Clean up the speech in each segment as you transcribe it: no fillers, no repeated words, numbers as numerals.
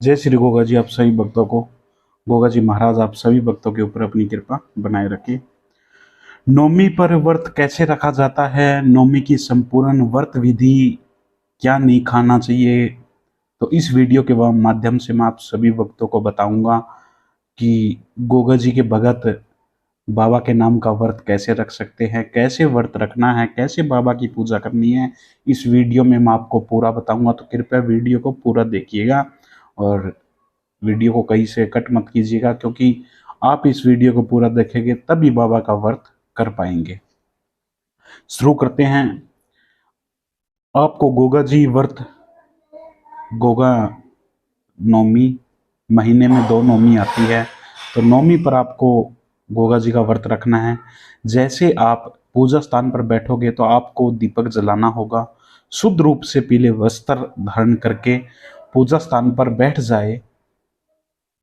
जय श्री गोगा जी। आप सभी भक्तों को गोगा जी महाराज आप सभी भक्तों के ऊपर अपनी कृपा बनाए रखिए। नवमी पर व्रत कैसे रखा जाता है, नवमी की संपूर्ण व्रत विधि, क्या नहीं खाना चाहिए, तो इस वीडियो के माध्यम से मैं आप सभी भक्तों को बताऊंगा कि गोगा जी के भगत बाबा के नाम का व्रत कैसे रख सकते हैं, कैसे व्रत रखना है, कैसे बाबा की पूजा करनी है। इस वीडियो में मैं आपको पूरा बताऊंगा, तो कृपया वीडियो को पूरा देखिएगा और वीडियो को कहीं से कट मत कीजिएगा, क्योंकि आप इस वीडियो को पूरा देखेंगे तभी बाबा का व्रत कर पाएंगे। शुरू करते हैं। आपको गोगा जी व्रत, गोगा नवमी, महीने में 2 नवमी आती है, तो नवमी पर आपको गोगा जी का व्रत रखना है। जैसे आप पूजा स्थान पर बैठोगे तो आपको दीपक जलाना होगा। शुद्ध रूप से पीले वस्त्र धारण करके पूजा स्थान पर बैठ जाए।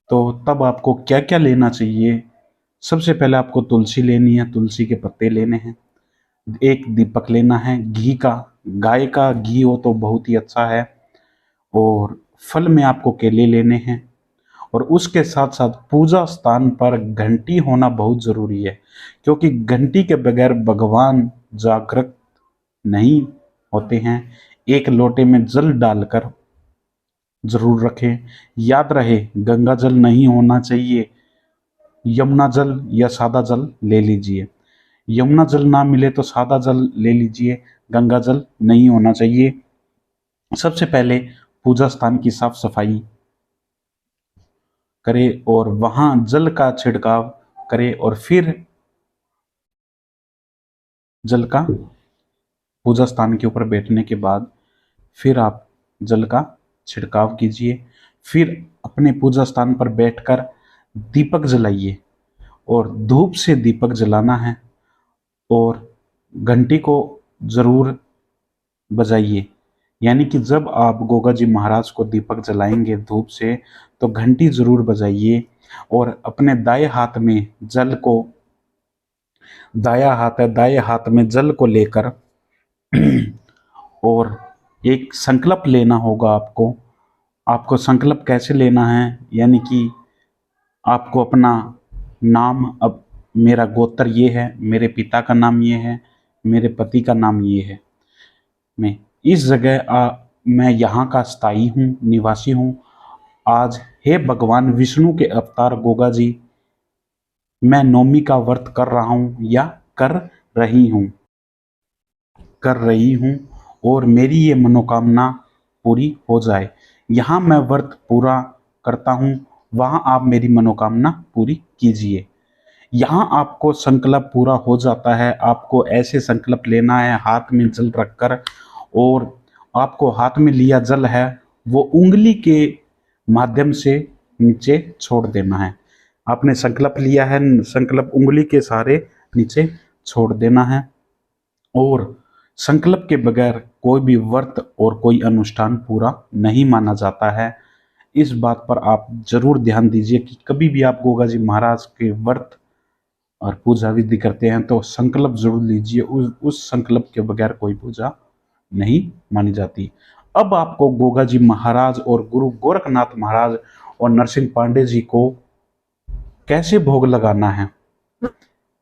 तो तब आपको क्या क्या लेना चाहिए? सबसे पहले आपको तुलसी लेनी है, तुलसी के पत्ते लेने हैं, एक दीपक लेना है, घी का, गाय का घी हो तो बहुत ही अच्छा है, और फल में आपको केले लेने हैं। और उसके साथ साथ पूजा स्थान पर घंटी होना बहुत जरूरी है, क्योंकि घंटी के बगैर भगवान जागृत नहीं होते हैं। एक लोटे में जल डालकर जरूर रखें। याद रहे, गंगा जल नहीं होना चाहिए, यमुना जल या सादा जल ले लीजिए। यमुना जल ना मिले तो सादा जल ले लीजिए, गंगा जल नहीं होना चाहिए। सबसे पहले पूजा स्थान की साफ सफाई करें और वहां जल का छिड़काव करें, और फिर जल का पूजा स्थान के ऊपर बैठने के बाद फिर आप जल का छिड़काव कीजिए। फिर अपने पूजा स्थान पर बैठकर दीपक जलाइए, और धूप से दीपक जलाना है, और घंटी को जरूर बजाइए। यानी कि जब आप गोगा जी महाराज को दीपक जलाएंगे धूप से, तो घंटी जरूर बजाइए, और अपने दाएं हाथ में जल को, दाया हाथ है, दाएं हाथ में जल को लेकर और एक संकल्प लेना होगा आपको। आपको संकल्प कैसे लेना है? यानी कि आपको अपना नाम, अब मेरा गोत्र ये है, मेरे पिता का नाम ये है, मेरे पति का नाम ये है, मैं इस जगह मैं यहाँ का स्थायी हूँ, निवासी हूँ। आज हे भगवान विष्णु के अवतार गोगा जी, मैं नवमी का व्रत कर रहा हूँ या कर रही हूँ, और मेरी ये मनोकामना पूरी हो जाए। यहाँ मैं व्रत पूरा करता हूँ, वहाँ आप मेरी मनोकामना पूरी कीजिए। यहाँ आपको संकल्प पूरा हो जाता है। आपको ऐसे संकल्प लेना है हाथ में जल रखकर, और आपको हाथ में लिया जल है वो उंगली के माध्यम से नीचे छोड़ देना है। आपने संकल्प लिया है, संकल्प उंगली के सहारे नीचे छोड़ देना है। और संकल्प के बगैर कोई भी व्रत और कोई अनुष्ठान पूरा नहीं माना जाता है। इस बात पर आप जरूर ध्यान दीजिए कि कभी भी आप गोगा जी महाराज के व्रत और पूजा विधि करते हैं तो संकल्प जरूर लीजिए। उस संकल्प के बगैर कोई पूजा नहीं मानी जाती। अब आपको गोगा जी महाराज और गुरु गोरखनाथ महाराज और नरसिंह पांडे जी को कैसे भोग लगाना है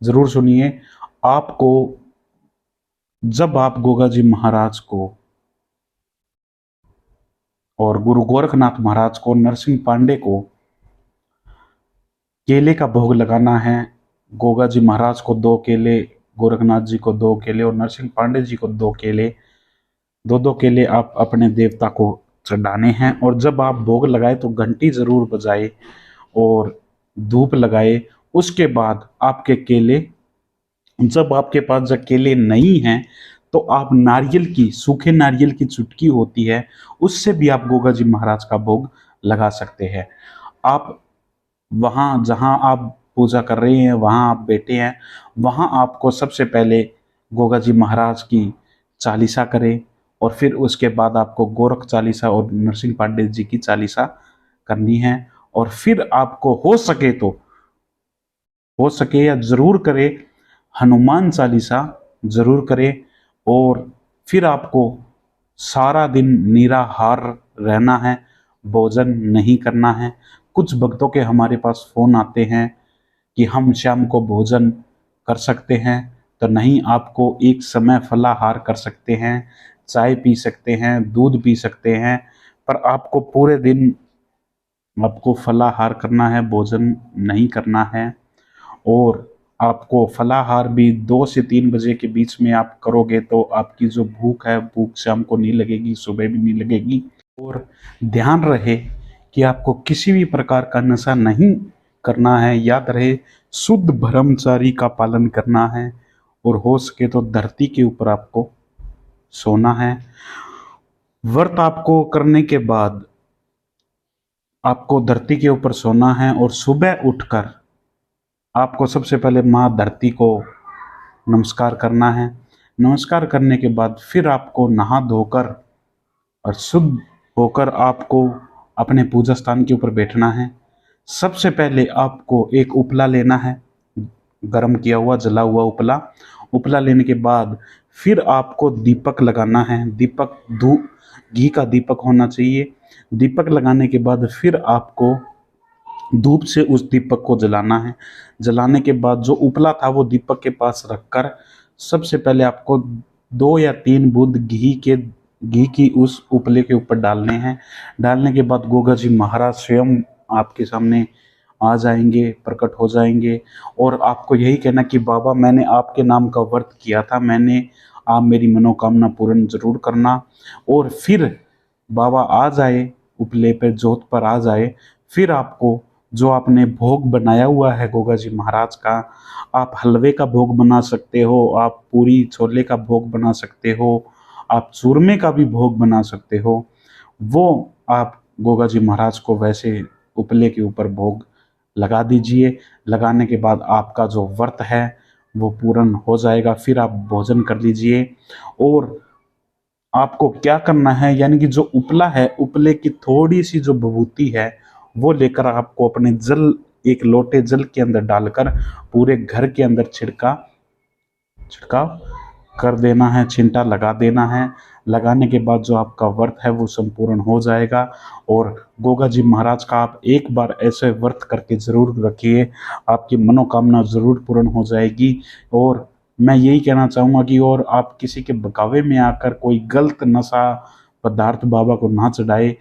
जरूर सुनिए। आपको, जब आप गोगा जी महाराज को और गुरु गोरखनाथ महाराज को, नरसिंह पांडे को केले का भोग लगाना है, गोगा जी महाराज को 2 केले, गोरखनाथ जी को 2 केले और नरसिंह पांडे जी को 2 केले, 2-2 केले आप अपने देवता को चढ़ाने हैं। और जब आप भोग लगाए तो घंटी जरूर बजाए और धूप लगाए। उसके बाद आपके केले, जब आपके पास जब केले नहीं हैं तो आप नारियल की, सूखे नारियल की चुटकी होती है, उससे भी आप गोगा जी महाराज का भोग लगा सकते हैं। आप वहाँ जहाँ आप पूजा कर रहे हैं, वहाँ आप बैठे हैं, वहाँ आपको सबसे पहले गोगा जी महाराज की चालीसा करें, और फिर उसके बाद आपको गोरख चालीसा और नरसिंह पांडे जी की चालीसा करनी है। और फिर आपको हो सके या जरूर करें, हनुमान चालीसा जरूर करें। और फिर आपको सारा दिन निराहार रहना है, भोजन नहीं करना है। कुछ भक्तों के हमारे पास फ़ोन आते हैं कि हम शाम को भोजन कर सकते हैं, तो नहीं, आपको एक समय फलाहार कर सकते हैं, चाय पी सकते हैं, दूध पी सकते हैं, पर आपको पूरे दिन आपको फलाहार करना है, भोजन नहीं करना है। और आपको फलाहार भी 2 से 3 बजे के बीच में आप करोगे तो आपकी जो भूख है, भूख शाम को नहीं लगेगी, सुबह भी नहीं लगेगी। और ध्यान रहे कि आपको किसी भी प्रकार का नशा नहीं करना है। याद रहे, शुद्ध ब्रह्मचारी का पालन करना है और हो सके तो धरती के ऊपर आपको सोना है। व्रत आपको करने के बाद आपको धरती के ऊपर सोना है और सुबह उठकर आपको सबसे पहले माँ धरती को नमस्कार करना है। नमस्कार करने के बाद फिर आपको नहा धोकर और शुद्ध होकर आपको अपने पूजा स्थान के ऊपर बैठना है। सबसे पहले आपको एक उपला लेना है, गरम किया हुआ जला हुआ उपला। उपला लेने के बाद फिर आपको दीपक लगाना है। दीपक घी का दीपक होना चाहिए। दीपक लगाने के बाद फिर आपको धूप से उस दीपक को जलाना है। जलाने के बाद जो उपला था वो दीपक के पास रखकर सबसे पहले आपको 2 या 3 बूंद घी की उस उपले के ऊपर डालने हैं। डालने के बाद गोगा जी महाराज स्वयं आपके सामने आ जाएंगे, प्रकट हो जाएंगे और आपको यही कहना कि बाबा, मैंने आपके नाम का व्रत किया था, आप मेरी मनोकामना पूर्ण जरूर करना। और फिर बाबा आ जाए, उपले पे जोत पर आ जाए। फिर आपको जो आपने भोग बनाया हुआ है गोगा जी महाराज का, आप हलवे का भोग बना सकते हो, आप पूरी छोले का भोग बना सकते हो, आप चूरमे का भी भोग बना सकते हो। वो आप गोगा जी महाराज को वैसे उपले के ऊपर भोग लगा दीजिए। लगाने के बाद आपका जो व्रत है वो पूर्ण हो जाएगा। फिर आप भोजन कर लीजिए। और आपको क्या करना है, यानी कि जो उपला है, उपले की थोड़ी सी जो विभूति है वो लेकर आपको अपने एक लोटे जल के अंदर डालकर पूरे घर के अंदर छिड़काव कर देना है, छिंटा लगा देना है। लगाने के बाद जो आपका व्रत है वो संपूर्ण हो जाएगा। और गोगा जी महाराज का आप एक बार ऐसे व्रत करके ज़रूर रखिए, आपकी मनोकामना ज़रूर पूर्ण हो जाएगी। और मैं यही कहना चाहूँगा कि और आप किसी के बहकावे में आकर कोई गलत नशा पदार्थ बाबा को ना चढ़ाए।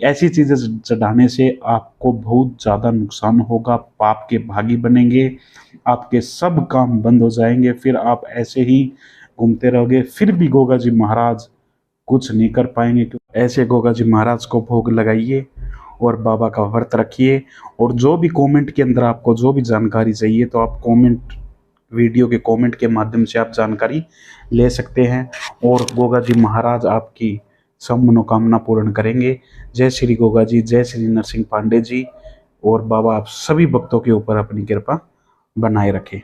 ऐसी चीज़ें चढ़ाने से आपको बहुत ज़्यादा नुकसान होगा, पाप के भागी बनेंगे, आपके सब काम बंद हो जाएंगे। फिर आप ऐसे ही घूमते रहोगे, फिर भी गोगा जी महाराज कुछ नहीं कर पाएंगे। ऐसे गोगा जी महाराज को भोग लगाइए और बाबा का व्रत रखिए। और जो भी कमेंट के अंदर आपको जो भी जानकारी चाहिए तो आप वीडियो के कमेंट के माध्यम से आप जानकारी ले सकते हैं और गोगा जी महाराज आपकी सब मनोकामना पूर्ण करेंगे। जय श्री गोगा जी, जय श्री नरसिंह पांडे जी। और बाबा आप सभी भक्तों के ऊपर अपनी कृपा बनाए रखें।